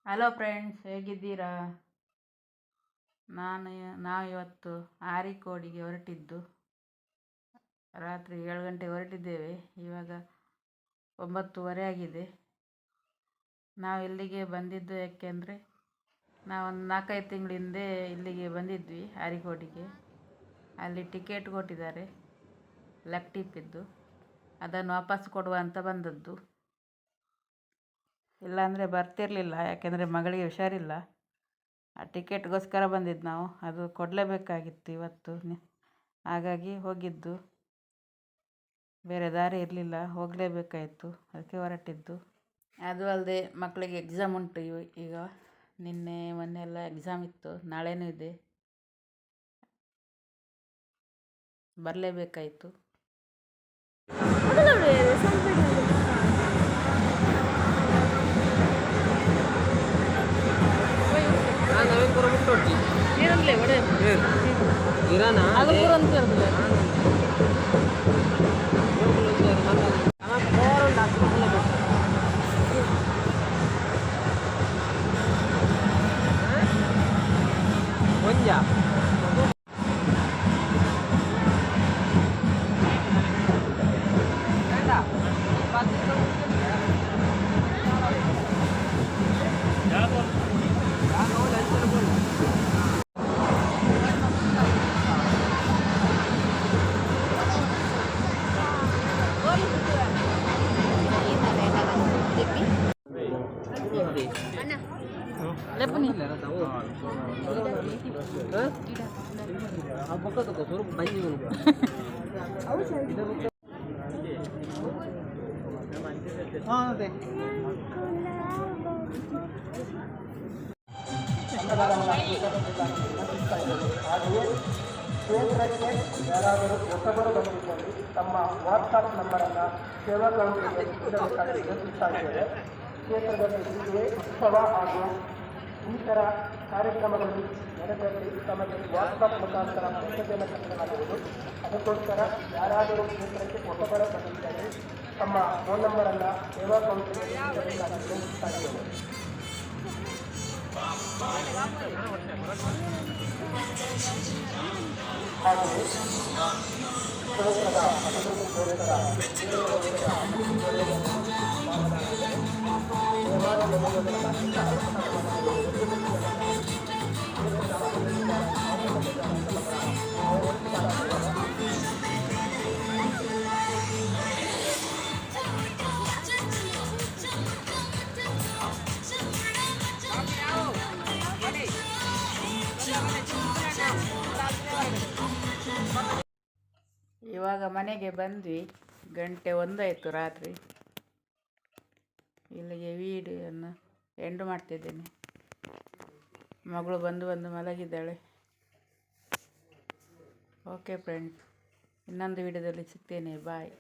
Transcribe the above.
Hello friends, ಹೇಗಿದ್ದೀರಾ? ನಾವಿವತ್ತು ಆರಿಕೋಡಿಗೆ ಹೊರಟಿದ್ದು. ರಾತ್ರಿ 7 ಗಂಟೆಗೆ ಹೊರಟಿದ್ದೇವೆ. ಇವಾಗ 9:30 ಆಗಿದೆ. ನಾವು ಇಲ್ಲಿಗೆ ಬಂದಿದ್ದು ಯಾಕೆಂದರೆ ನಾವೊಂದು 4-5 ತಿಂಗಳ ಹಿಂದೆ ಇಲ್ಲಿಗೆ ಬಂದಿದ್ವಿ, ಆರಿಕೋಡಿಗೆ. ಅಲ್ಲಿ ಟಿಕೆಟ್ ಕೊಟ್ಟಿದ್ದಾರೆ, ಲೆಗ್ ಟಿಪ್ಪಿದ್ದು. ಅದನ್ನು ವಾಪಸ್ ಕೊಡುವ ಅಂತ ಬಂದದ್ದು. ಇಲ್ಲಾಂದರೆ ಬರ್ತಿರಲಿಲ್ಲ, ಯಾಕೆಂದರೆ ಮಗಳಿಗೆ ಹುಷಾರಿಲ್ಲ. ಆ ಟಿಕೆಟ್ಗೋಸ್ಕರ ಬಂದಿದ್ದು ನಾವು. ಅದು ಕೊಡಲೇಬೇಕಾಗಿತ್ತು ಇವತ್ತು. ಹಾಗಾಗಿ ಹೋಗಿದ್ದು. ಬೇರೆ ದಾರಿ ಇರಲಿಲ್ಲ, ಹೋಗಲೇಬೇಕಾಯಿತು. ಅದಕ್ಕೆ ಹೊರಟಿದ್ದು. ಅದು ಅಲ್ಲದೆ ಮಕ್ಕಳಿಗೆ ಎಕ್ಸಾಮ್ ಉಂಟು ಈಗ. ನಿನ್ನೆ ಮೊನ್ನೆ ಎಲ್ಲ ಎಕ್ಸಾಮ್ ಇತ್ತು, ನಾಳೆನೂ ಇದೆ. ಬರಲೇಬೇಕಾಯಿತು. ಕ್ಷೇತ್ರಕ್ಕೆ ಯಾರಾದರೂ ಹೊಸಬರು ಬಂದಿದ್ದಲ್ಲಿ ತಮ್ಮ ವಾಟ್ಸಾಪ್ ನಂಬರನ್ನು ಸೇವಾ ಕೌನ್ಸಿಲ್ಗೆ ನೀಡಬೇಕಾಗಿ ವಿನಂತಿಸ್ತಾ ಇದ್ದೇವೆ. ಕ್ಷೇತ್ರದಲ್ಲಿ ಹೀಗೆ ಉತ್ಸವ ಹಾಗೂ ಇನ್ನಿತರ ಕಾರ್ಯಕ್ರಮಗಳಲ್ಲಿ ನಡೆದಲ್ಲಿ ತಮಗೆ ವಾಟ್ಸಾಪ್ ಮುಖಾಂತರ ಮೆಸೇಜನ್ನು ಕಳಿಸಲಾಗುವುದು. ಅದಕ್ಕೋಸ್ಕರ ಯಾರಾದರೂ ಕ್ಷೇತ್ರಕ್ಕೆ ಹೊಸಬರು ಬಂದಿದ್ದಲ್ಲಿ ತಮ್ಮ ಫೋನ್ ನಂಬರನ್ನು ಸೇವಾ ಕೌನ್ಸಿಲ್ಗೆ ನೀಡಬೇಕಾಗಿ ವಿನಂತಿಸ್ತಾ ಇದ್ದೇವೆ. ಹಾಗೆಯೇ ಇವಾಗ ಮನೆಗೆ ಬಂದ್ವಿ. 1 ಆಯಿತು ರಾತ್ರಿ. ಇಲ್ಲಿಗೆ ವಿಡಿಯೋವನ್ನು ಎಂಡ್ ಮಾಡ್ತಿದ್ದೇನೆ. ಮಗಳು ಬಂದು ಮಲಗಿದ್ದಾಳೆ. ಓಕೆ ಫ್ರೆಂಡ್ಸ್, ಇನ್ನೊಂದು ವಿಡಿಯೋದಲ್ಲಿ ಸಿಗ್ತೇನೆ. ಬಾಯ್.